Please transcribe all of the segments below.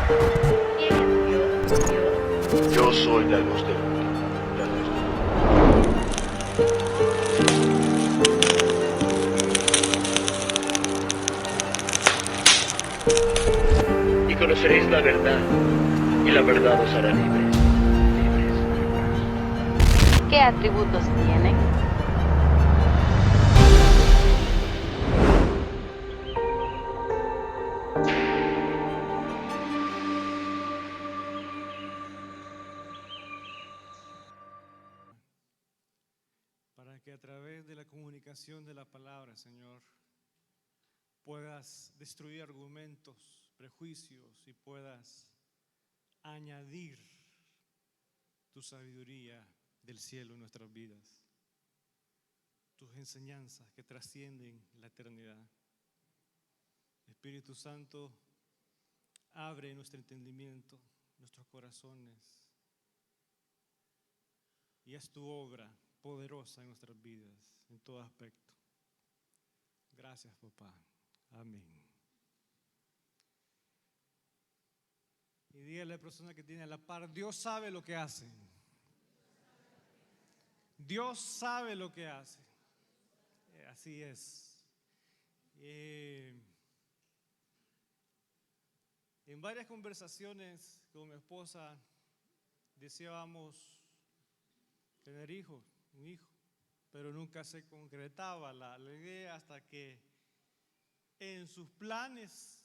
¿Quién es Dios? Yo soy la luz del mundo. La luz del mundo. Y conoceréis la verdad, y la verdad os hará libres. Libres, libres. ¿Qué atributos tiene? Para que a través de la comunicación de la palabra, Señor, puedas destruir argumentos, prejuicios y puedas añadir tu sabiduría del cielo en nuestras vidas, tus enseñanzas que trascienden la eternidad. Espíritu Santo, abre nuestro entendimiento, nuestros corazones y haz tu obra poderosa en nuestras vidas, en todo aspecto. Gracias, papá. Amén. Y dígale a la persona que tiene a la par, Dios sabe lo que hace. Dios sabe lo que hace. Así es. En varias conversaciones con mi esposa deseábamos tener hijos, un hijo, pero nunca se concretaba la idea hasta que en sus planes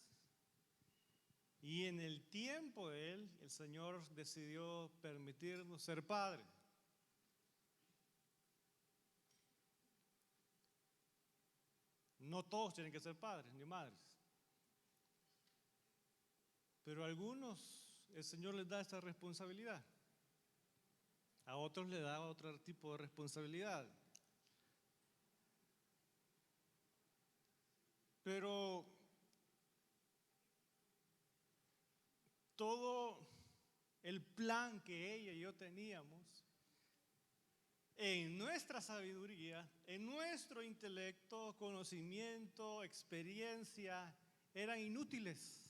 y en el tiempo de él, el Señor decidió permitirnos ser padres. No todos tienen que ser padres ni madres, pero a algunos el Señor les da esta responsabilidad, a otros le da otro tipo de responsabilidad. Pero todo el plan que ella y yo teníamos, en nuestra sabiduría, en nuestro intelecto, conocimiento, experiencia, eran inútiles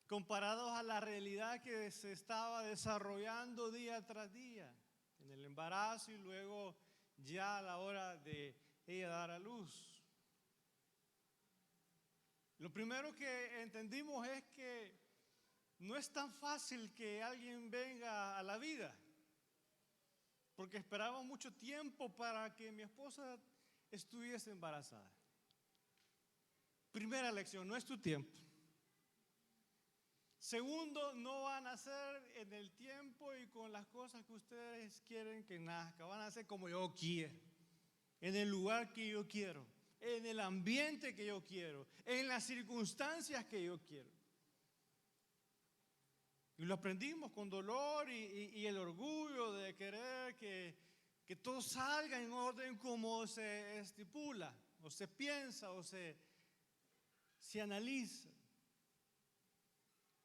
comparados a la realidad que se estaba desarrollando día tras día en el embarazo y luego ya a la hora de ella dar a luz. Lo primero que entendimos es que no es tan fácil que alguien venga a la vida, porque esperábamos mucho tiempo para que mi esposa estuviese embarazada. Primera lección, no es tu tiempo. Segundo, no van a nacer en el tiempo y con las cosas que ustedes quieren que nazca. Van a ser como yo quiero, en el lugar que yo quiero, en el ambiente que yo quiero, en las circunstancias que yo quiero. Y lo aprendimos con dolor y el orgullo de querer que todo salga en orden como se estipula, o se piensa, o se analiza.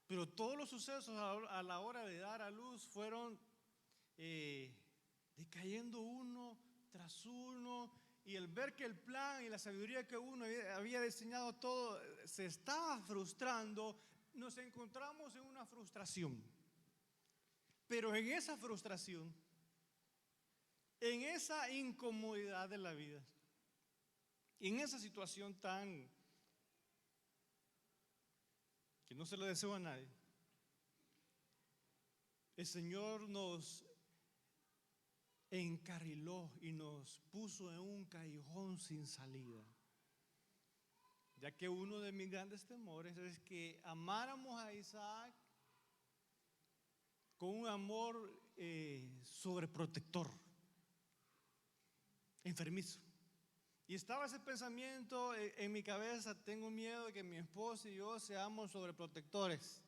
Pero todos los sucesos a la hora de dar a luz fueron decayendo uno tras uno, y el ver que el plan y la sabiduría que uno había diseñado todo se estaba frustrando, nos encontramos en una frustración. Pero en esa frustración, en esa incomodidad de la vida, en esa situación tan que no se lo deseo a nadie, el Señor nos encarriló y nos puso en un callejón sin salida, ya que uno de mis grandes temores es que amáramos a Isaac con un amor sobreprotector, enfermizo. Y estaba ese pensamiento en mi cabeza: tengo miedo de que mi esposa y yo seamos sobreprotectores,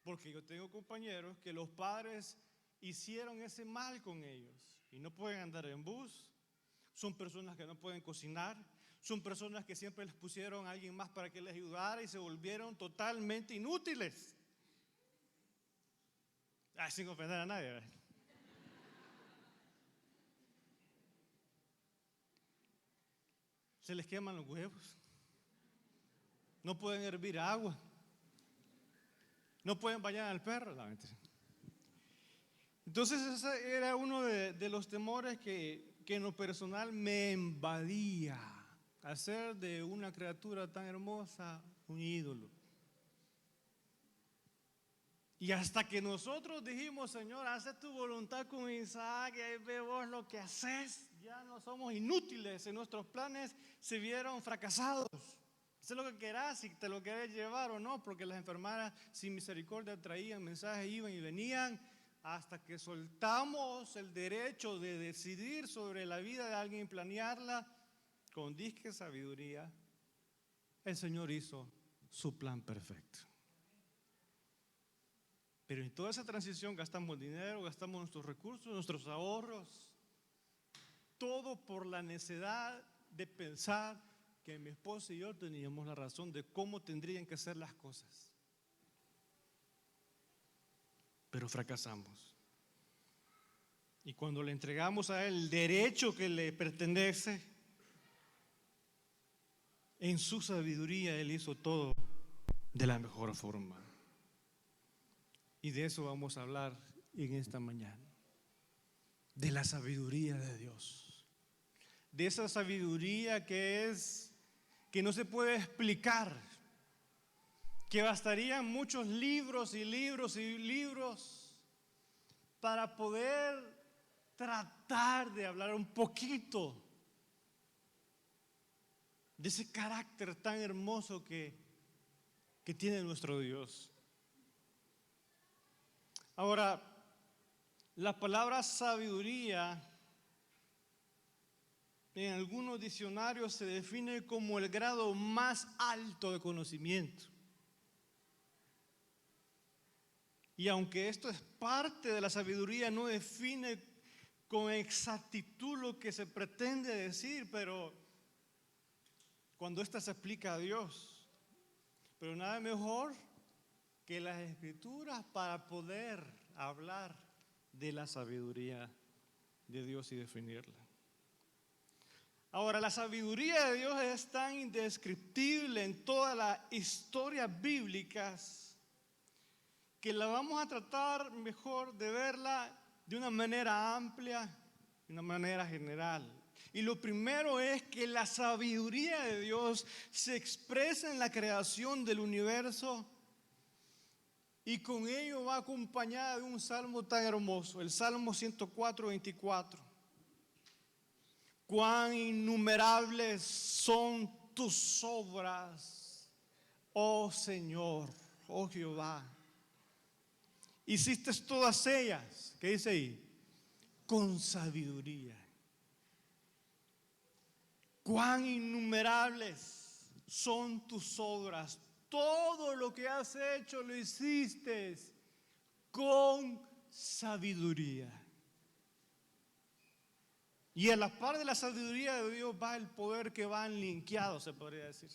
porque yo tengo compañeros que los padres hicieron ese mal con ellos y no pueden andar en bus, son personas que no pueden cocinar, son personas que siempre les pusieron a alguien más para que les ayudara y se volvieron totalmente inútiles. Sin ofender a nadie, ¿verdad? Se les queman los huevos, no pueden hervir agua, No pueden bañar al perro, la mentira. Entonces ese era uno de los temores que en lo personal me invadía, hacer de una criatura tan hermosa un ídolo. Y hasta que nosotros dijimos, Señor, haz tu voluntad con Isaac, y ahí vemos lo que haces, ya no somos inútiles, en nuestros planes se vieron fracasados. Sé lo que querás, si te lo querés llevar o no, porque las enfermeras sin misericordia traían mensajes, iban y venían, hasta que soltamos el derecho de decidir sobre la vida de alguien y planearla con disque sabiduría. El Señor hizo su plan perfecto. Pero en toda esa transición gastamos dinero, gastamos nuestros recursos, nuestros ahorros, todo por la necesidad de pensar que mi esposa y yo teníamos la razón de cómo tendrían que ser las cosas. Pero fracasamos. Y cuando le entregamos a Él el derecho que le pertenece, en su sabiduría Él hizo todo de la mejor forma. Y de eso vamos a hablar en esta mañana. De la sabiduría de Dios. De esa sabiduría que no se puede explicar. Que bastarían muchos libros y libros y libros para poder tratar de hablar un poquito de ese carácter tan hermoso que tiene nuestro Dios. Ahora, la palabra sabiduría en algunos diccionarios se define como el grado más alto de conocimiento. Y aunque esto es parte de la sabiduría, no define con exactitud lo que se pretende decir, pero cuando ésta se explica a Dios. Pero nada mejor que las Escrituras para poder hablar de la sabiduría de Dios y definirla. Ahora, la sabiduría de Dios es tan indescriptible en todas las historias bíblicas que la vamos a tratar mejor de verla de una manera amplia, de una manera general. Y lo primero es que la sabiduría de Dios se expresa en la creación del universo. Y con ello va acompañada de un salmo tan hermoso, el Salmo 104, 24. Cuán innumerables son tus obras, oh Señor, oh Jehová. Hiciste todas ellas, ¿qué dice ahí? Con sabiduría. Cuán innumerables son tus obras. Todo lo que has hecho lo hiciste con sabiduría. Y a la par de la sabiduría de Dios va el poder que van linkeados, se podría decir.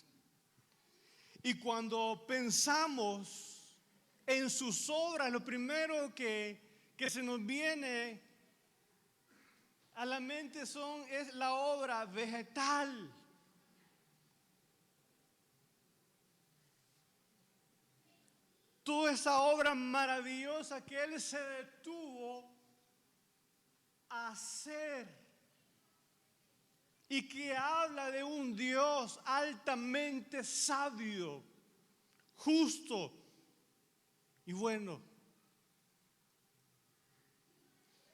Y cuando pensamos en sus obras, lo primero que se nos viene a la mente es la obra vegetal. Toda esa obra maravillosa que Él se detuvo a hacer y que habla de un Dios altamente sabio, justo y bueno.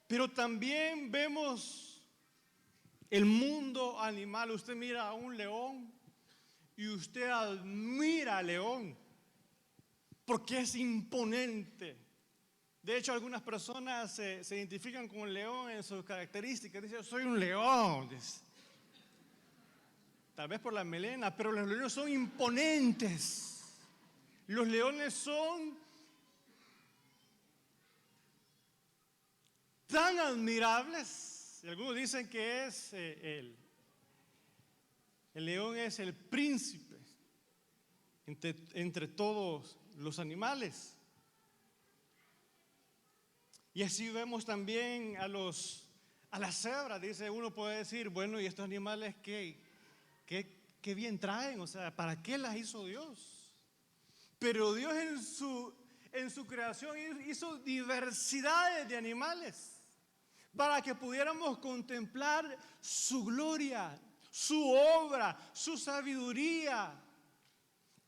Pero también vemos el mundo animal. Usted mira a un león y usted admira al león porque es imponente. De hecho, algunas personas se identifican con el león en sus características. Dicen, soy un león. Tal vez por la melena, pero los leones son imponentes. Los leones son tan admirables. Y algunos dicen que es el león es el príncipe entre todos los animales. Y así vemos también a las cebras. Dice, uno puede decir, bueno, ¿y estos animales qué bien traen? O sea, ¿para qué las hizo Dios? Pero Dios en su creación hizo diversidades de animales para que pudiéramos contemplar su gloria, su obra, su sabiduría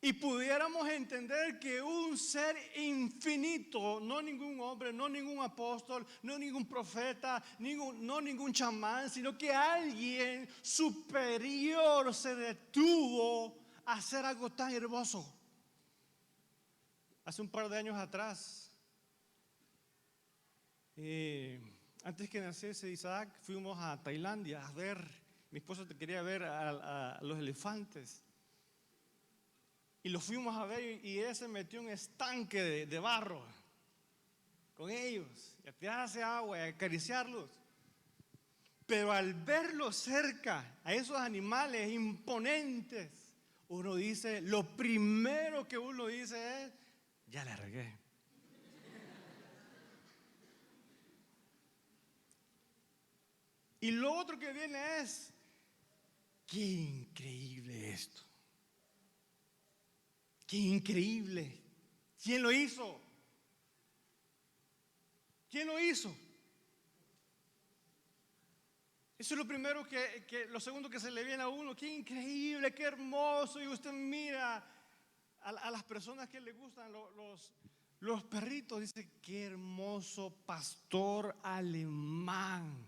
y pudiéramos entender que un ser infinito, no ningún hombre, no ningún apóstol, no ningún profeta, no ningún chamán, sino que alguien superior se detuvo a hacer algo tan hermoso. Hace un par de años atrás, antes que naciese Isaac, fuimos a Tailandia a ver, mi esposa quería ver a los elefantes. Y los fuimos a ver y él se metió en un estanque de barro con ellos, y a tirarse agua, y a acariciarlos. Pero al verlos cerca, a esos animales imponentes, uno dice, lo primero que uno dice es, ya la regué. Y lo otro que viene es, qué increíble esto. Qué increíble. ¿Quién lo hizo? ¿Quién lo hizo? Eso es lo primero lo segundo que se le viene a uno. Qué increíble, qué hermoso. Y usted mira a las personas que le gustan los perritos. Dice, qué hermoso pastor alemán.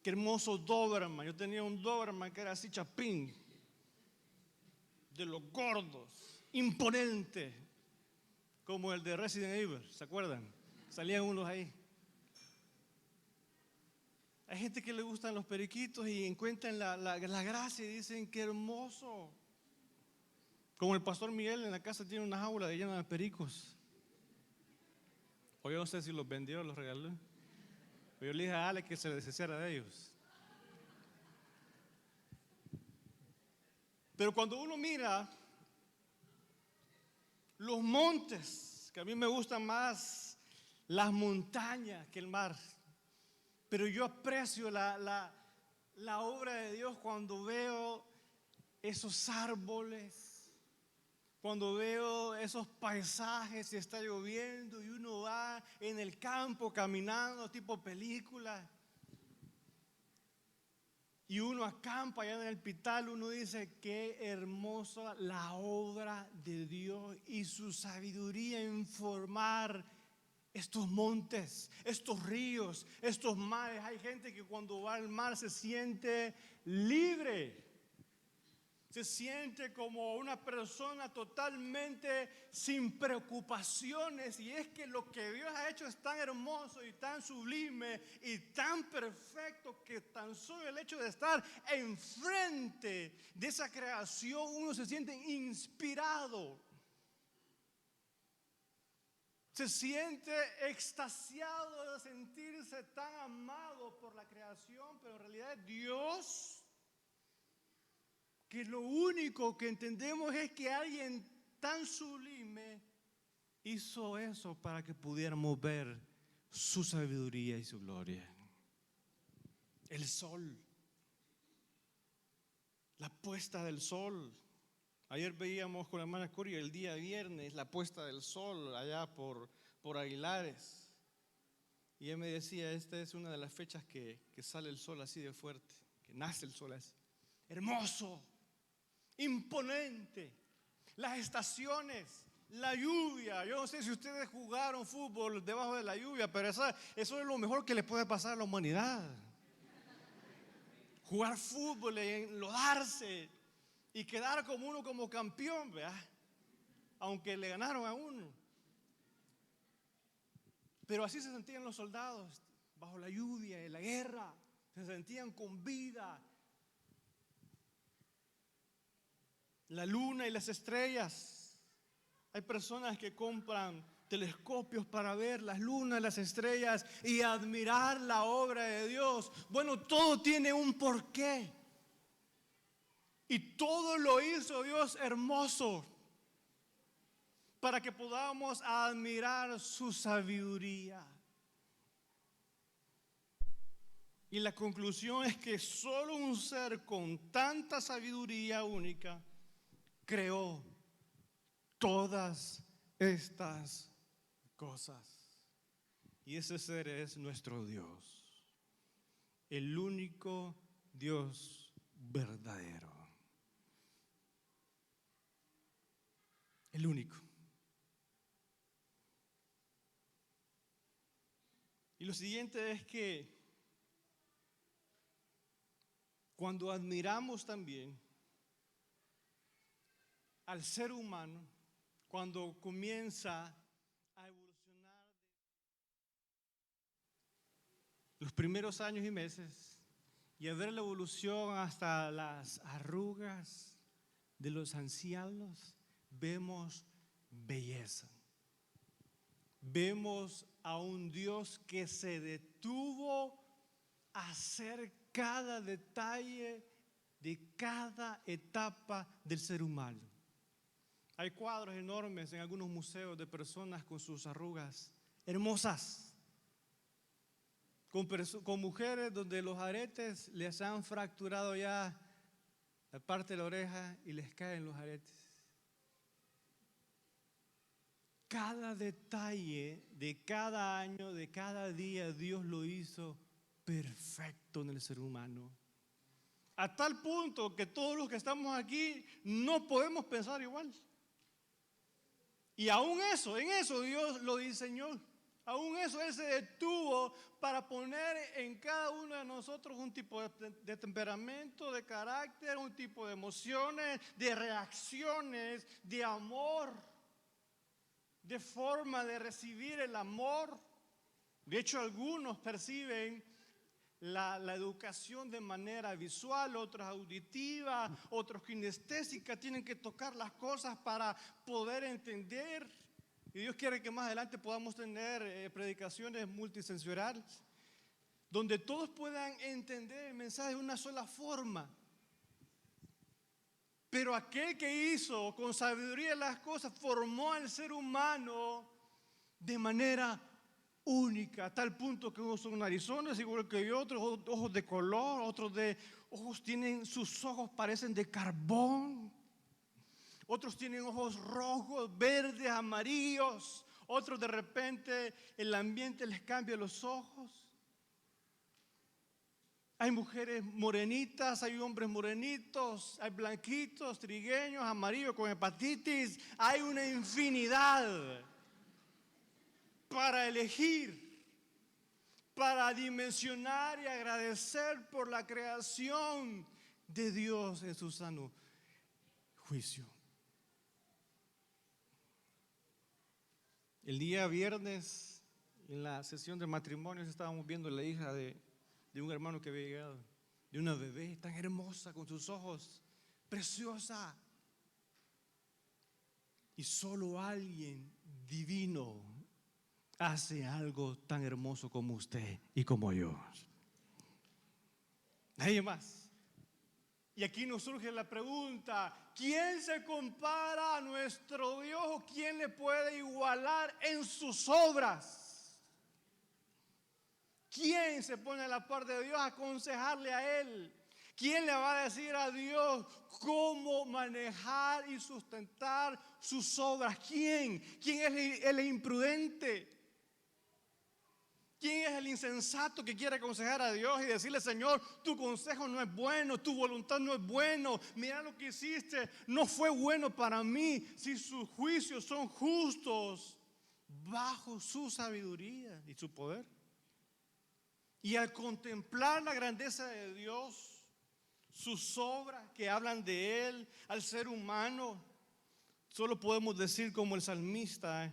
Qué hermoso Doberman. Yo tenía un Doberman que era así chapín, de los gordos, imponente, como el de Resident Evil, ¿se acuerdan? Salían unos ahí. Hay gente que le gustan los periquitos y encuentran la gracia y dicen, qué hermoso. Como el pastor Miguel en la casa tiene una jaula llena de pericos. O yo no sé si los vendió o los regaló. Pero yo le dije a Ale que se deshiciera de ellos. Pero cuando uno mira los montes, que a mí me gustan más las montañas que el mar, pero yo aprecio la obra de Dios cuando veo esos árboles, cuando veo esos paisajes y está lloviendo y uno va en el campo caminando tipo película. Y uno acampa allá en el Pital, uno dice, qué hermosa la obra de Dios y su sabiduría en formar estos montes, estos ríos, estos mares. Hay gente que cuando va al mar se siente libre. Se siente como una persona totalmente sin preocupaciones, y es que lo que Dios ha hecho es tan hermoso y tan sublime y tan perfecto que tan solo el hecho de estar enfrente de esa creación uno se siente inspirado. Se siente extasiado de sentirse tan amado por la creación, pero en realidad Dios, que lo único que entendemos es que alguien tan sublime hizo eso para que pudiéramos ver su sabiduría y su gloria. El sol, la puesta del sol. Ayer veíamos con la hermana Cori el día viernes la puesta del sol allá por Aguilares. Y ella me decía, esta es una de las fechas que sale el sol así de fuerte, que nace el sol así. Hermoso, imponente, las estaciones, la lluvia. Yo no sé si ustedes jugaron fútbol debajo de la lluvia, pero eso es lo mejor que le puede pasar a la humanidad. Jugar fútbol, enlodarse y quedar como uno como campeón, ¿verdad? Aunque le ganaron a uno. Pero así se sentían los soldados bajo la lluvia y la guerra. Se sentían con vida. La luna y las estrellas. Hay personas que compran telescopios para ver las lunas, las estrellas y admirar la obra de Dios. Bueno, todo tiene un porqué. Y todo lo hizo Dios hermoso para que podamos admirar su sabiduría. Y la conclusión es que solo un ser con tanta sabiduría única creó todas estas cosas. Y ese ser es nuestro Dios, el único Dios verdadero. El único. Y lo siguiente es que cuando admiramos también al ser humano, cuando comienza a evolucionar los primeros años y meses y a ver la evolución hasta las arrugas de los ancianos, vemos belleza. Vemos a un Dios que se detuvo a hacer cada detalle de cada etapa del ser humano. Hay cuadros enormes en algunos museos de personas con sus arrugas hermosas, con mujeres donde los aretes les han fracturado ya la parte de la oreja y les caen los aretes. Cada detalle de cada año, de cada día, Dios lo hizo perfecto en el ser humano. A tal punto que todos los que estamos aquí no podemos pensar igual. Y aún eso, en eso Dios lo diseñó. Aún eso Él se detuvo para poner en cada uno de nosotros un tipo de temperamento, de carácter, un tipo de emociones, de reacciones, de amor, de forma de recibir el amor. De hecho, algunos perciben la educación de manera visual, otros auditiva, otros kinestésica, tienen que tocar las cosas para poder entender. Y Dios quiere que más adelante podamos tener predicaciones multisensoriales, donde todos puedan entender el mensaje de una sola forma. Pero aquel que hizo con sabiduría las cosas, formó al ser humano de manera única, a tal punto que unos son narizones igual que otros, ojos de color, otros de ojos tienen, sus ojos parecen de carbón, otros tienen ojos rojos, verdes, amarillos, otros de repente el ambiente les cambia los ojos. Hay mujeres morenitas, hay hombres morenitos, hay blanquitos, trigueños, amarillos con hepatitis. Hay una infinidad para elegir, para dimensionar y agradecer por la creación de Dios en su sano juicio. El día viernes, en la sesión de matrimonios, estábamos viendo la hija de un hermano que había llegado, de una bebé tan hermosa con sus ojos, preciosa. Y solo alguien divino hace algo tan hermoso como usted y como yo. Nadie más. Y aquí nos surge la pregunta: ¿quién se compara a nuestro Dios o quién le puede igualar en sus obras? ¿Quién se pone a la par de Dios a aconsejarle a Él? ¿Quién le va a decir a Dios cómo manejar y sustentar sus obras? ¿Quién? ¿Quién es el imprudente? ¿Quién es el insensato que quiere aconsejar a Dios y decirle: Señor, tu consejo no es bueno, tu voluntad no es bueno, mira lo que hiciste, no fue bueno para mí? Si sus juicios son justos bajo su sabiduría y su poder. Y al contemplar la grandeza de Dios, sus obras que hablan de Él, al ser humano, solo podemos decir como el salmista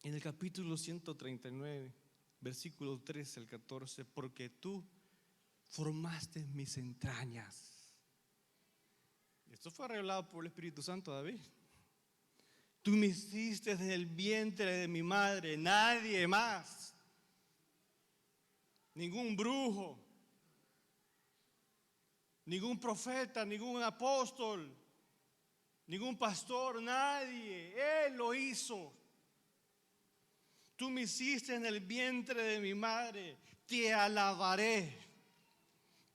en el capítulo 139, versículo 13 al 14: porque tú formaste mis entrañas. Esto fue revelado por el Espíritu Santo a David. Tú me hiciste desde el vientre de mi madre, nadie más. Ningún brujo, ningún profeta, ningún apóstol, ningún pastor, nadie. Él lo hizo. Tú me hiciste en el vientre de mi madre, te alabaré,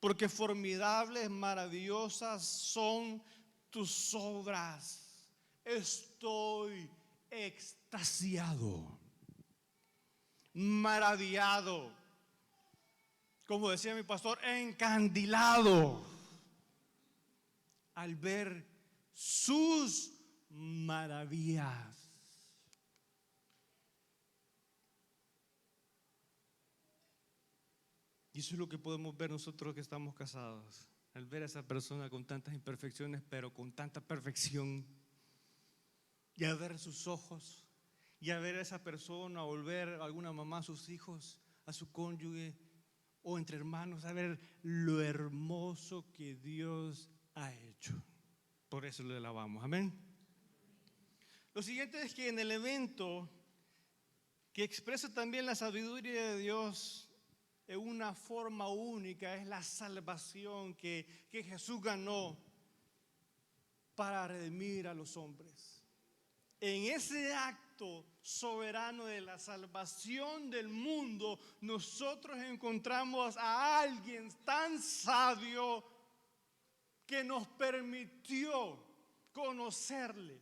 porque formidables, maravillosas son tus obras. estoy extasiado, maravillado, como decía mi pastor, encandilado al ver sus maravillas. Y eso es lo que podemos ver nosotros que estamos casados, al ver a esa persona con tantas imperfecciones, pero con tanta perfección, y a ver sus ojos, y a ver a esa persona, o ver a alguna mamá, a sus hijos, a su cónyuge, o entre hermanos, a ver lo hermoso que Dios ha hecho. Por eso le alabamos, amén. Lo siguiente es que en el evento que expresa también la sabiduría de Dios en una forma única, es la salvación que Jesús ganó para redimir a los hombres. En ese acto soberano de la salvación del mundo, nosotros encontramos a alguien tan sabio que nos permitió conocerle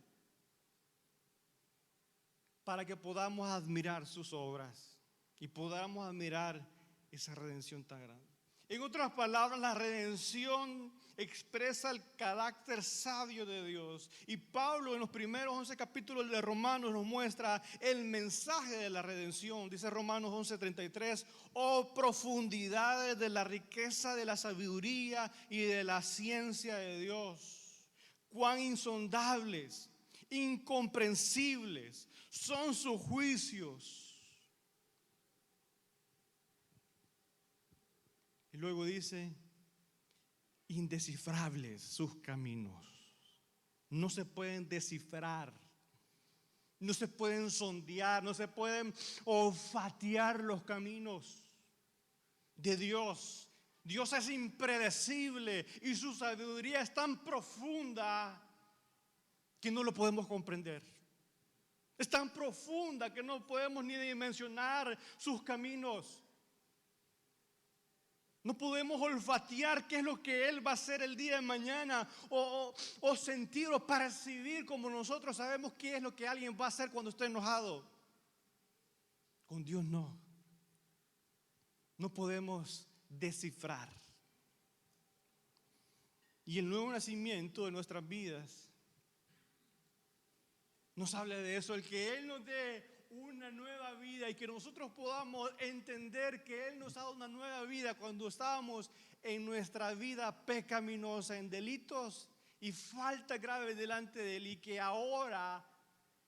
para que podamos admirar sus obras y podamos admirar esa redención tan grande. En otras palabras, la redención expresa el carácter sabio de Dios. Y Pablo en los primeros 11 capítulos de Romanos nos muestra el mensaje de la redención. Dice Romanos 11:33, oh profundidades de la riqueza de la sabiduría y de la ciencia de Dios. Cuán insondables, incomprensibles son sus juicios. Y luego dice, indescifrables sus caminos. No se pueden descifrar, no se pueden sondear, no se pueden olfatear los caminos de Dios. Dios es impredecible y su sabiduría es tan profunda que no lo podemos comprender. Es tan profunda que no podemos ni dimensionar sus caminos. No podemos olfatear qué es lo que Él va a hacer el día de mañana o sentir o percibir como nosotros sabemos qué es lo que alguien va a hacer cuando esté enojado. Con Dios no. No podemos descifrar. Y el nuevo nacimiento de nuestras vidas nos habla de eso, el que Él nos dé una nueva vida y que nosotros podamos entender que Él nos ha dado una nueva vida cuando estábamos en nuestra vida pecaminosa, en delitos y falta grave delante de Él, y que ahora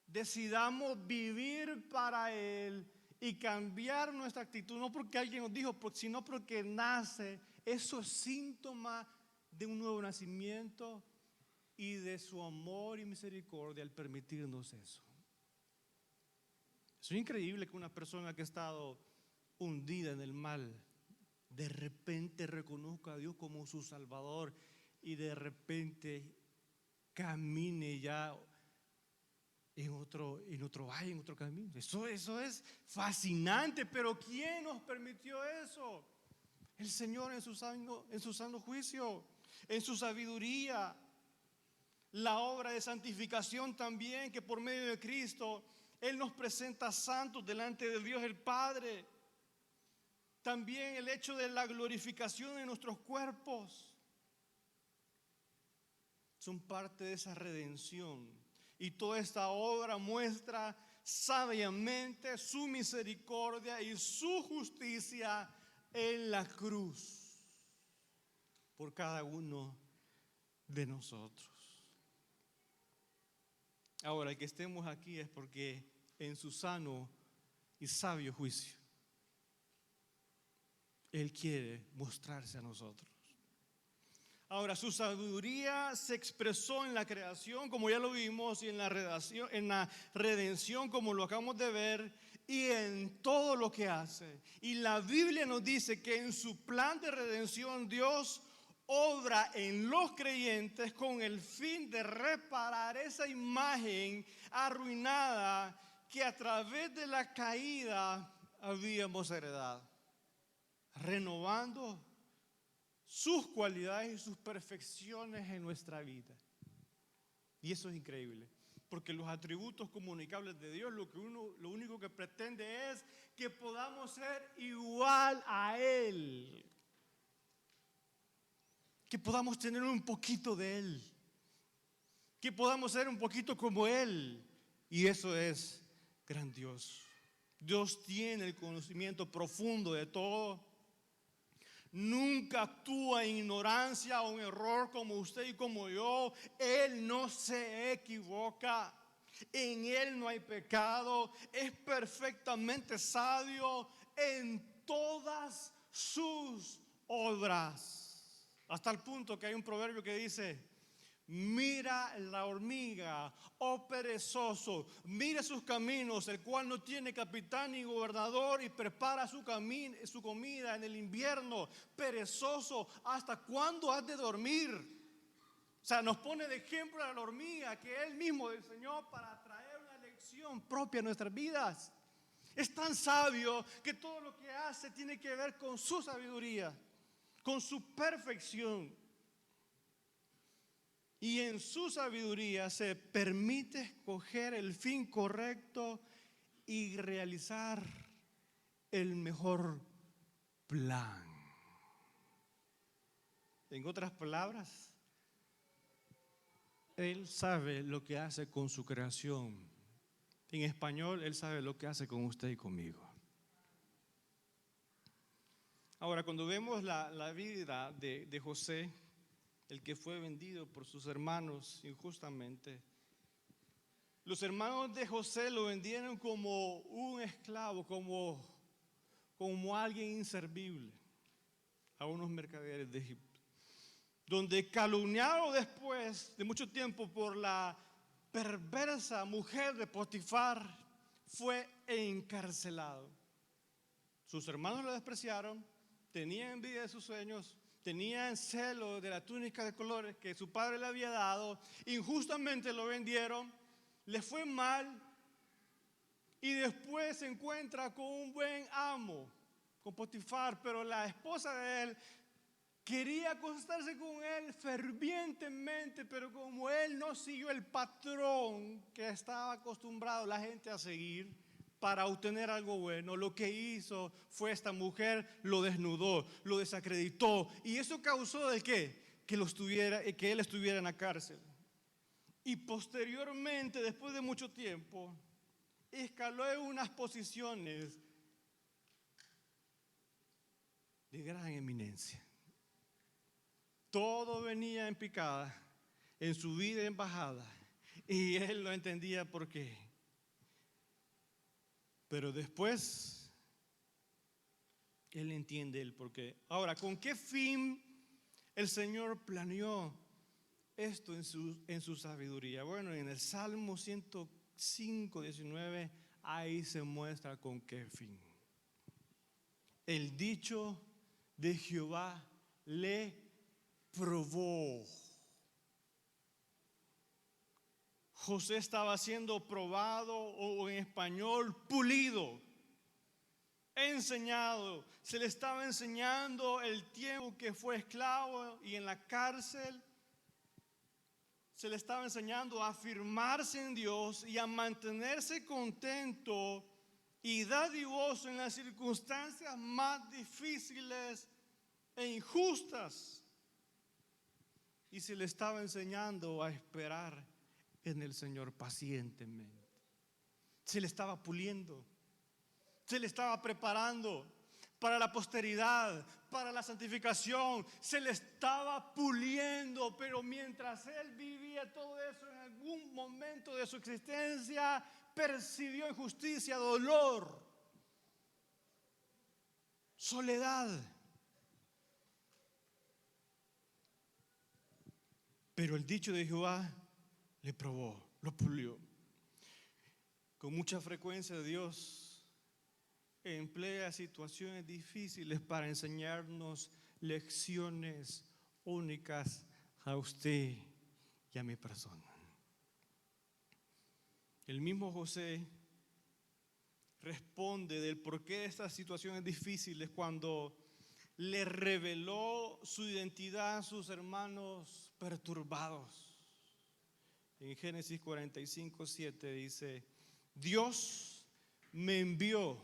decidamos vivir para Él y cambiar nuestra actitud, no porque alguien nos dijo, sino porque nace. Eso es síntoma de un nuevo nacimiento y de su amor y misericordia al permitirnos eso. Es increíble que una persona que ha estado hundida en el mal de repente reconozca a Dios como su Salvador y de repente camine ya en otro valle, en otro camino. Eso es fascinante, pero ¿quién nos permitió eso? El Señor en su sano juicio, en su sabiduría. La obra de santificación también, que por medio de Cristo Él nos presenta santos delante de Dios el Padre. También el hecho de la glorificación de nuestros cuerpos son parte de esa redención. Y toda esta obra muestra sabiamente su misericordia y su justicia en la cruz por cada uno de nosotros. Ahora, el que estemos aquí es porque en su sano y sabio juicio Él quiere mostrarse a nosotros. Ahora, su sabiduría se expresó en la creación, como ya lo vimos, y en la redención, como lo acabamos de ver, y en todo lo que hace. Y la Biblia nos dice que en su plan de redención Dios obra en los creyentes con el fin de reparar esa imagen arruinada que a través de la caída habíamos heredado, renovando sus cualidades y sus perfecciones en nuestra vida. Y eso es increíble, Porque los atributos comunicables de Dios, lo único que pretende es que podamos ser igual a Él. Que podamos tener un poquito de Él. Que podamos ser un poquito como Él. Y eso es grandioso. Dios tiene el conocimiento profundo de todo. Nunca actúa en ignorancia o en error como usted y como yo. Él no se equivoca. En Él no hay pecado. Es perfectamente sabio en todas sus obras. Hasta el punto que hay un proverbio que dice: mira la hormiga, oh perezoso, mira sus caminos, el cual no tiene capitán ni gobernador, y prepara su comida en el invierno. Perezoso, ¿hasta cuándo has de dormir? O sea, nos pone de ejemplo a la hormiga que Él mismo diseñó para traer una lección propia a nuestras vidas. Es tan sabio que todo lo que hace tiene que ver con su sabiduría, con su perfección. Y en su sabiduría se permite escoger el fin correcto y realizar el mejor plan. En otras palabras, Él sabe lo que hace con su creación. En español, Él sabe lo que hace con usted y conmigo. Ahora, cuando vemos la vida de José, el que fue vendido por sus hermanos injustamente, los hermanos de José lo vendieron como un esclavo, como alguien inservible a unos mercaderes de Egipto, donde calumniado después de mucho tiempo por la perversa mujer de Potifar, fue encarcelado. Sus hermanos lo despreciaron, tenían envidia de sus sueños, tenían celo de la túnica de colores que su padre le había dado, injustamente lo vendieron, le fue mal y después se encuentra con un buen amo, con Potifar, pero la esposa de él quería acostarse con él fervientemente, pero como él no siguió el patrón que estaba acostumbrado la gente a seguir para obtener algo bueno, lo que hizo fue esta mujer lo desnudó, lo desacreditó, y eso causó ¿de qué? Que él estuviera en la cárcel. Y posteriormente, después de mucho tiempo, escaló en unas posiciones de gran eminencia. Todo venía en picada, en su vida en bajada, y él lo entendía por qué. Pero después, él entiende el por qué. Ahora, ¿con qué fin el Señor planeó esto en su sabiduría? Bueno, en el Salmo 105, 19, ahí se muestra con qué fin. El dicho de Jehová le probó. José estaba siendo probado, o en español, pulido, enseñado. Se le estaba enseñando el tiempo que fue esclavo y en la cárcel. Se le estaba enseñando a afirmarse en Dios y a mantenerse contento y dadivoso en las circunstancias más difíciles e injustas. Y se le estaba enseñando a esperar en el Señor pacientemente. Se le estaba puliendo, se le estaba preparando para la posteridad, para la santificación. Se le estaba puliendo, pero mientras él vivía todo eso, en algún momento de su existencia percibió injusticia, dolor, soledad. Pero el dicho de Jehová le probó, lo pulió. Con mucha frecuencia Dios emplea situaciones difíciles para enseñarnos lecciones únicas a usted y a mi persona. El mismo José responde del porqué de estas situaciones difíciles cuando le reveló su identidad a sus hermanos perturbados. en Génesis 45, 7 dice, Dios me envió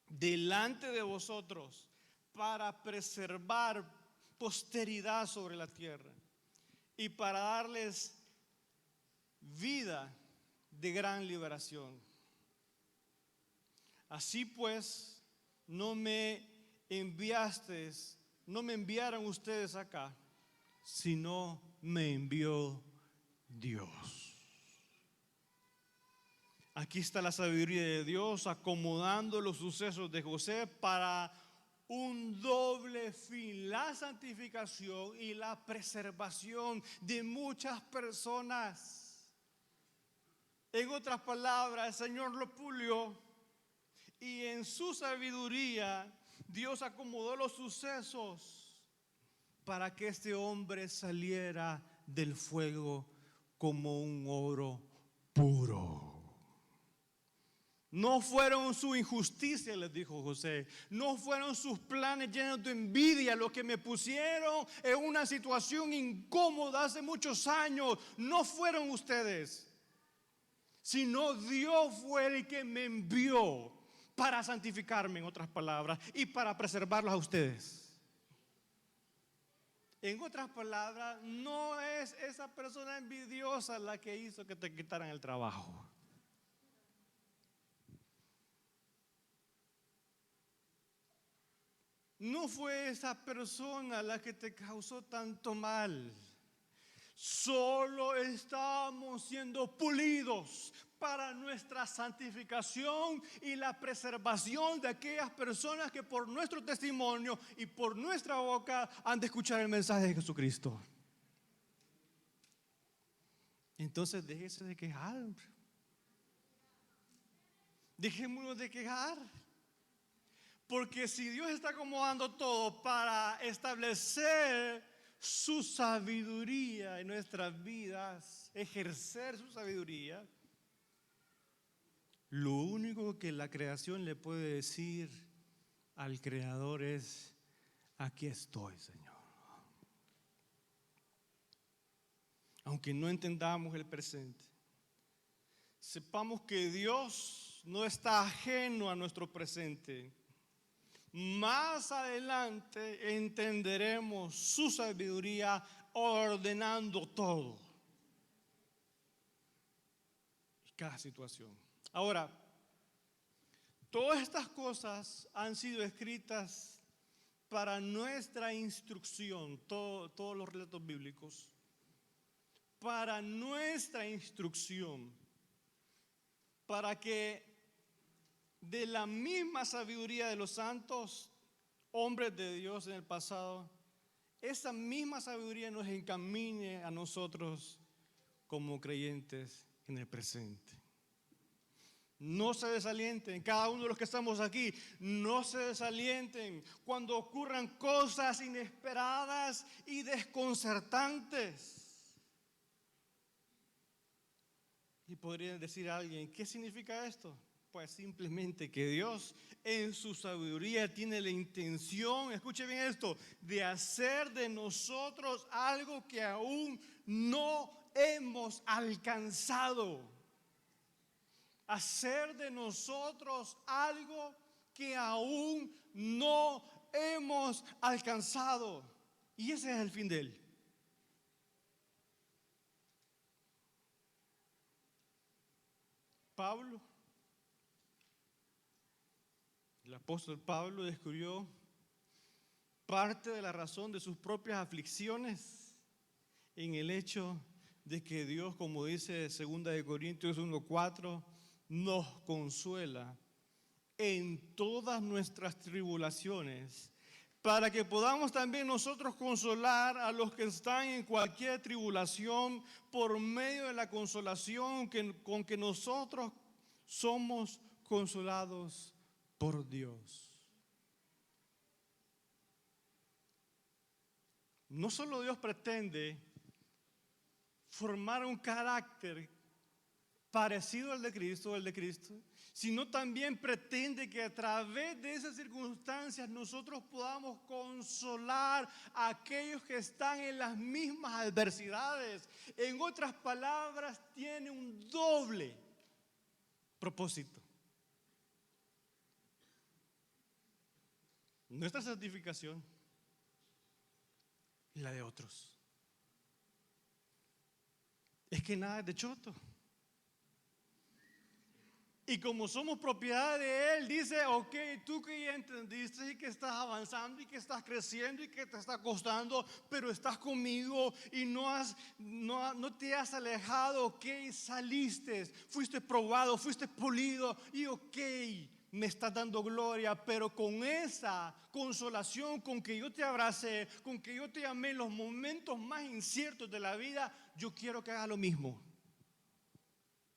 delante de vosotros para preservar posteridad sobre la tierra y para darles vida de gran liberación. Así pues, no me enviaron ustedes acá, sino me envió Dios. Aquí está la sabiduría de Dios acomodando los sucesos de José para un doble fin: la santificación y la preservación de muchas personas. En otras palabras, el Señor lo pulió y en su sabiduría Dios acomodó los sucesos para que este hombre saliera del fuego como un oro puro. No fueron su injusticia, les dijo José. No fueron sus planes llenos de envidia los que me pusieron en una situación incómoda hace muchos años. No fueron ustedes, sino Dios fue el que me envió para santificarme, en otras palabras, y para preservarlos a ustedes. En otras palabras, no es esa persona envidiosa la que hizo que te quitaran el trabajo. No fue esa persona la que te causó tanto mal. Solo estamos siendo pulidos para nuestra santificación y la preservación de aquellas personas que por nuestro testimonio y por nuestra boca han de escuchar el mensaje de Jesucristo. Entonces déjese de quejar. Dejémonos de quejar. Porque si Dios está acomodando todo para establecer su sabiduría en nuestras vidas, ejercer su sabiduría, lo único que la creación le puede decir al Creador es: aquí estoy, Señor. Aunque no entendamos el presente, sepamos que Dios no está ajeno a nuestro presente. Más adelante entenderemos su sabiduría ordenando todo y cada situación. Ahora, todas estas cosas han sido escritas para nuestra instrucción, todos los relatos bíblicos, para nuestra instrucción, para que de la misma sabiduría de los santos, hombres de Dios en el pasado, esa misma sabiduría nos encamine a nosotros como creyentes en el presente. No se desalienten, cada uno de los que estamos aquí, no se desalienten cuando ocurran cosas inesperadas y desconcertantes. Y podría decir a alguien: ¿qué significa esto? Pues simplemente que Dios en su sabiduría tiene la intención, escuche bien esto, de hacer de nosotros algo que aún no hemos alcanzado. Hacer de nosotros algo que aún no hemos alcanzado. Y ese es el fin de él. Pablo, el apóstol Pablo, descubrió parte de la razón de sus propias aflicciones en el hecho de que Dios, como dice 2 de Corintios 1:4, nos consuela en todas nuestras tribulaciones, para que podamos también nosotros consolar a los que están en cualquier tribulación por medio de la consolación con que nosotros somos consolados por Dios. No solo Dios pretende formar un carácter parecido al de Cristo, sino también pretende que a través de esas circunstancias nosotros podamos consolar a aquellos que están en las mismas adversidades. En otras palabras, tiene un doble propósito. Nuestra santificación y la de otros. Es que nada es de choto. Y como somos propiedad de Él, dice, ok, tú que ya entendiste y que estás avanzando y que estás creciendo y que te está costando, pero estás conmigo y no te has alejado, ok, saliste, fuiste probado, fuiste polido y ok, me estás dando gloria, pero con esa consolación, con que yo te abracé, con que yo te amé en los momentos más inciertos de la vida, yo quiero que hagas lo mismo.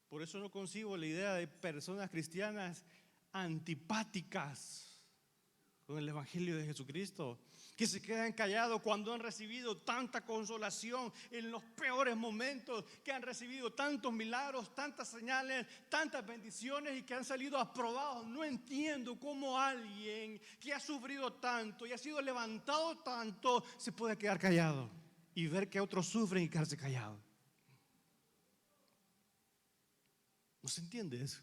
Por eso no concibo la idea de personas cristianas antipáticas con el Evangelio de Jesucristo, que se quedan callados cuando han recibido tanta consolación en los peores momentos, que han recibido tantos milagros, tantas señales, tantas bendiciones y que han salido aprobados. No entiendo cómo alguien que ha sufrido tanto y ha sido levantado tanto se puede quedar callado y ver que otros sufren y quedarse callado. ¿No se entiende eso?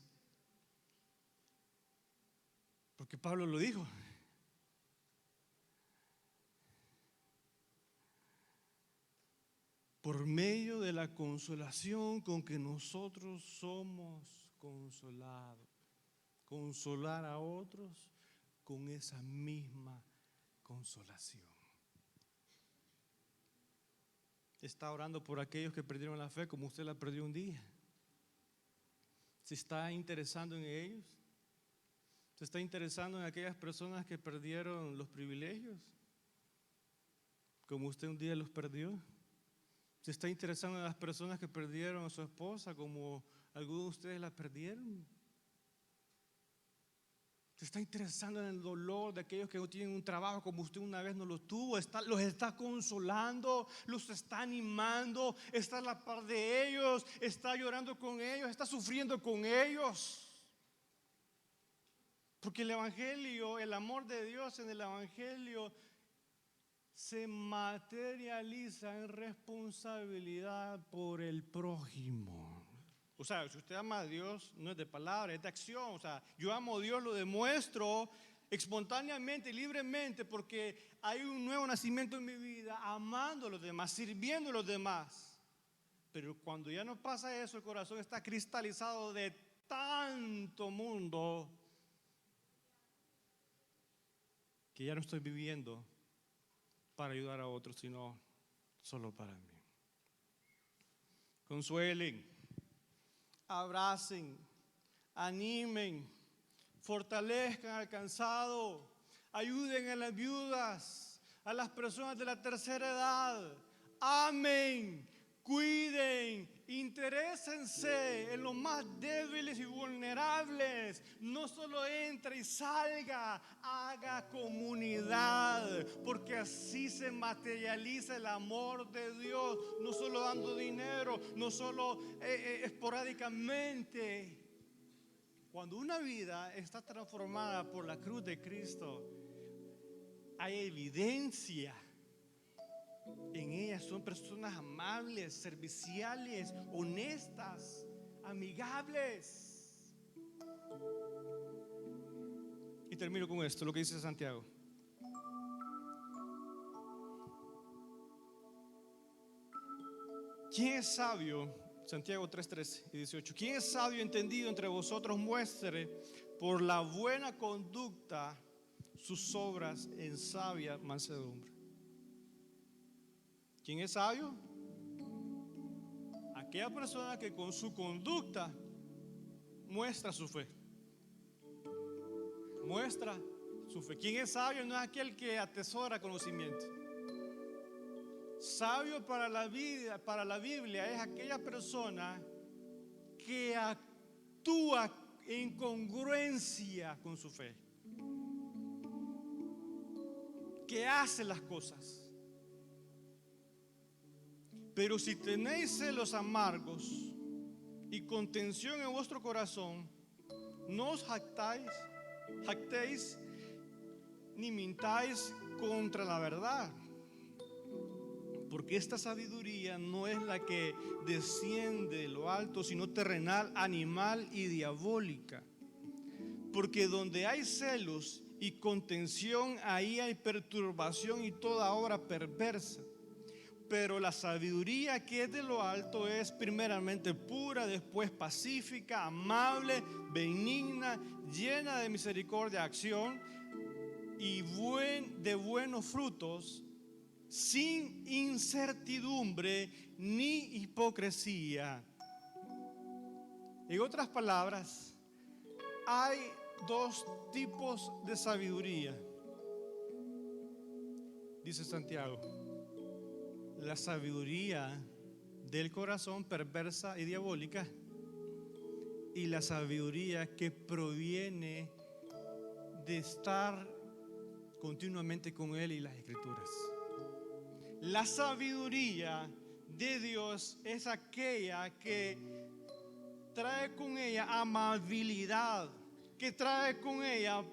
Porque Pablo lo dijo. Por medio de la consolación con que nosotros somos consolados. Consolar a otros con esa misma consolación. Está orando por aquellos que perdieron la fe como usted la perdió un día. ¿Se está interesando en ellos? ¿Se está interesando en aquellas personas que perdieron los privilegios? Como usted un día los perdió. ¿Se está interesando en las personas que perdieron a su esposa como algunos de ustedes la perdieron? ¿Se está interesando en el dolor de aquellos que no tienen un trabajo como usted una vez no lo tuvo? Los está consolando, los está animando, está a la par de ellos, está llorando con ellos, está sufriendo con ellos. Porque el Evangelio, el amor de Dios en el Evangelio se materializa en responsabilidad por el prójimo. O sea, si usted ama a Dios, no es de palabra, es de acción. O sea, yo amo a Dios, lo demuestro espontáneamente, libremente, porque hay un nuevo nacimiento en mi vida, amando a los demás, sirviendo a los demás. Pero cuando ya no pasa eso, el corazón está cristalizado de tanto mundo que ya no estoy viviendo para ayudar a otros, sino solo para mí. Consuelen, abracen, animen, fortalezcan al cansado, ayuden a las viudas, a las personas de la tercera edad, amen, cuiden, interésense en los más débiles y vulnerables. No solo entre y salga, haga comunidad, porque así se materializa el amor de Dios. No solo dando dinero, no solo esporádicamente. Cuando una vida está transformada por la cruz de Cristo, hay evidencia. En ellas son personas amables, serviciales, honestas, amigables. Y termino con esto, lo que dice Santiago. ¿Quién es sabio? Santiago 3:13 y 18. ¿Quién es sabio y entendido entre vosotros? Muestre por la buena conducta sus obras en sabia mansedumbre. ¿Quién es sabio? Aquella persona que con su conducta muestra su fe. Muestra su fe. ¿Quién es sabio? No es aquel que atesora conocimiento. Sabio para la vida, para la Biblia, es aquella persona que actúa en congruencia con su fe, que hace las cosas. Pero si tenéis celos amargos y contención en vuestro corazón, no os jactéis ni mintáis contra la verdad. Porque esta sabiduría no es la que desciende de lo alto, sino terrenal, animal y diabólica. Porque donde hay celos y contención, ahí hay perturbación y toda obra perversa. Pero la sabiduría que es de lo alto es primeramente pura, después pacífica, amable, benigna, llena de misericordia, acción y de buenos frutos, sin incertidumbre ni hipocresía. En otras palabras, hay dos tipos de sabiduría, dice Santiago: la sabiduría del corazón perversa y diabólica, y la sabiduría que proviene de estar continuamente con Él y las Escrituras. La sabiduría de Dios es aquella que trae con ella amabilidad, que trae con ella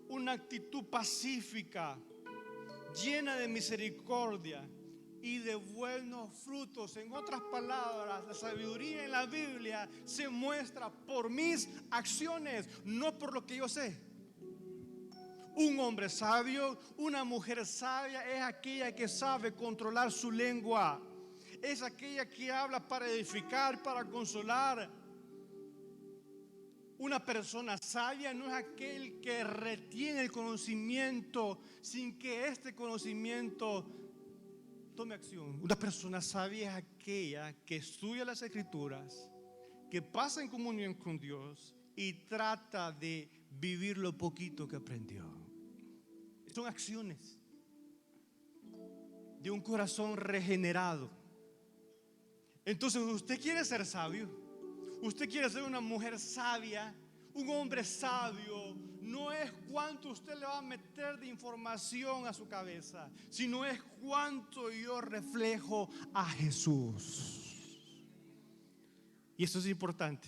una actitud pacífica, llena de misericordia y de buenos frutos. En otras palabras, la sabiduría en la Biblia se muestra por mis acciones, no por lo que yo sé. Un hombre sabio, una mujer sabia es aquella que sabe controlar su lengua. Es aquella que habla para edificar, para consolar. Una persona sabia no es aquel que retiene el conocimiento sin que este conocimiento tome acción. Una persona sabia es aquella que estudia las Escrituras, que pasa en comunión con Dios y trata de vivir lo poquito que aprendió. Son acciones de un corazón regenerado. Entonces, usted quiere ser sabio, usted quiere ser una mujer sabia, un hombre sabio. No es cuánto usted le va a meter de información a su cabeza, sino es cuánto yo reflejo a Jesús. Y eso es importante,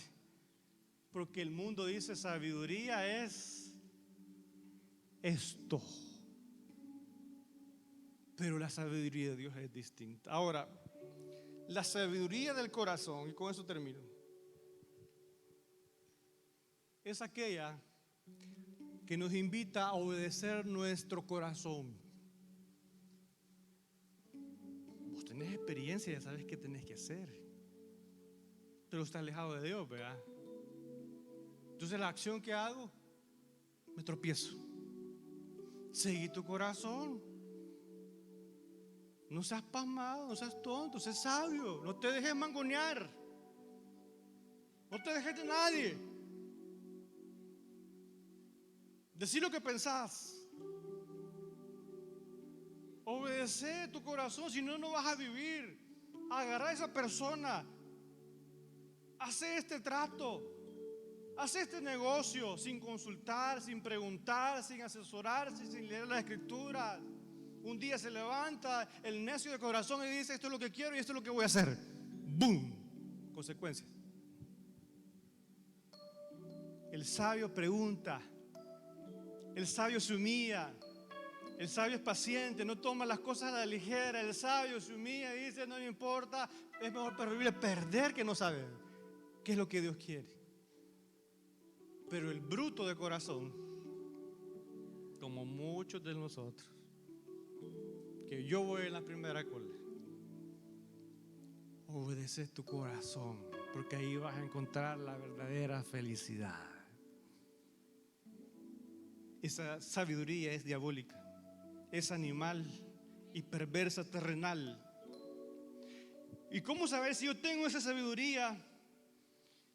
porque el mundo dice sabiduría es esto, pero la sabiduría de Dios es distinta. Ahora, la sabiduría del corazón, y con eso termino, es aquella que nos invita a obedecer nuestro corazón. Vos tenés experiencia, ya sabes qué tenés que hacer, pero estás alejado de Dios, ¿verdad? Entonces la acción que hago, me tropiezo. Seguí tu corazón. No seas pasmado, no seas tonto, sé sabio. No te dejes mangonear. No te dejes de nadie. Decí lo que pensás. Obedece tu corazón, si no, no vas a vivir. Agarra a esa persona. Hace este trato. Hace este negocio sin consultar, sin preguntar, sin asesorarse, sin leer las Escrituras. Un día se levanta el necio de corazón y dice: esto es lo que quiero y esto es lo que voy a hacer. ¡Boom! Consecuencias. El sabio pregunta. El sabio se humilla. El sabio es paciente, no toma las cosas a la ligera. El sabio se humilla y dice: no me importa, es mejor preferible perder que no saber qué es lo que Dios quiere. Pero el bruto de corazón, como muchos de nosotros, que yo voy en la primera cola, obedece tu corazón, porque ahí vas a encontrar la verdadera felicidad. Esa sabiduría es diabólica, es animal y perversa, terrenal. ¿Y cómo saber si yo tengo esa sabiduría?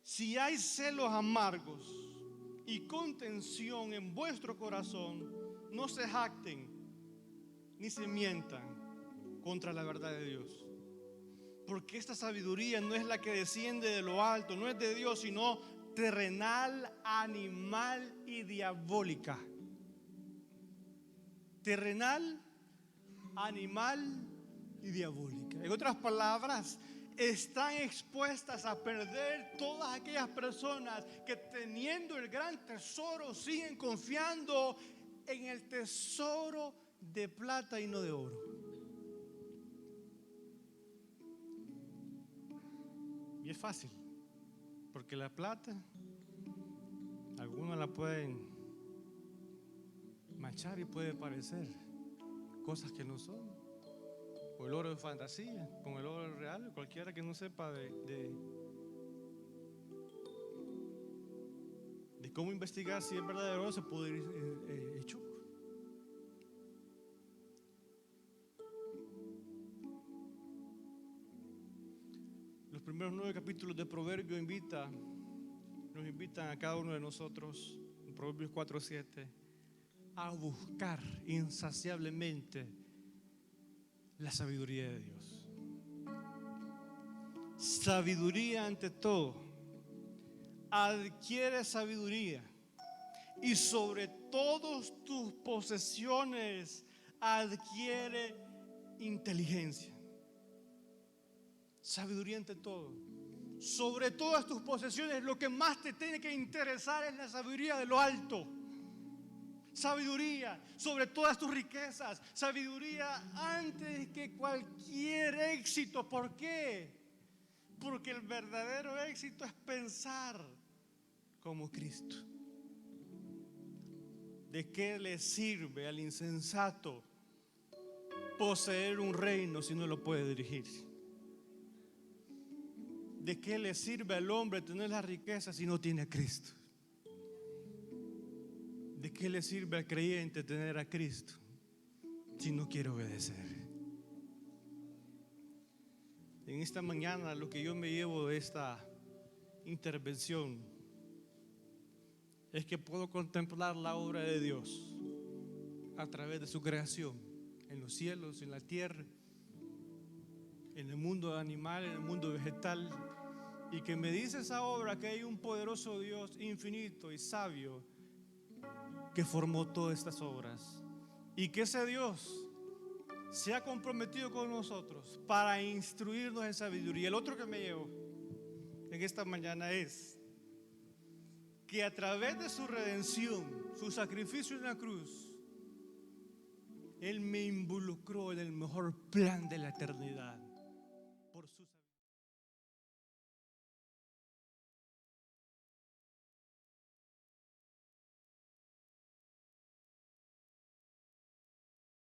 Si hay celos amargos y contención en vuestro corazón, no se jacten ni se mientan contra la verdad de Dios. Porque esta sabiduría no es la que desciende de lo alto, no es de Dios, sino terrenal, animal y diabólica. Terrenal, animal y diabólica. En otras palabras, están expuestas a perder todas aquellas personas que teniendo el gran tesoro siguen confiando en el tesoro de plata y no de oro. Y es fácil, porque la plata, algunos la pueden manchar y puede parecer cosas que no son. O el oro de fantasía, con el oro real, cualquiera que no sepa de cómo investigar si es verdadero se puede ir chuco. Los primeros 9 capítulos de Proverbios nos invitan a cada uno de nosotros, en Proverbios 4:7, a buscar insaciablemente la sabiduría de Dios. Sabiduría ante todo. Adquiere sabiduría y sobre todas tus posesiones adquiere inteligencia. Sabiduría ante todo. Sobre todas tus posesiones, lo que más te tiene que interesar es la sabiduría de lo alto. Sabiduría sobre todas tus riquezas. Sabiduría antes que cualquier éxito. ¿Por qué? Porque el verdadero éxito es pensar como Cristo. ¿De qué le sirve al insensato poseer un reino si no lo puede dirigir? ¿De qué le sirve al hombre tener la riqueza si no tiene a Cristo? ¿De qué le sirve al creyente tener a Cristo si no quiere obedecer? En esta mañana lo que yo me llevo de esta intervención es que puedo contemplar la obra de Dios a través de su creación, en los cielos, en la tierra, en el mundo animal, en el mundo vegetal, y que me dice esa obra que hay un poderoso Dios infinito y sabio que formó todas estas obras, y que ese Dios se ha comprometido con nosotros para instruirnos en sabiduría. El otro que me llevo en esta mañana es que a través de su redención, su sacrificio en la cruz, Él me involucró en el mejor plan de la eternidad por su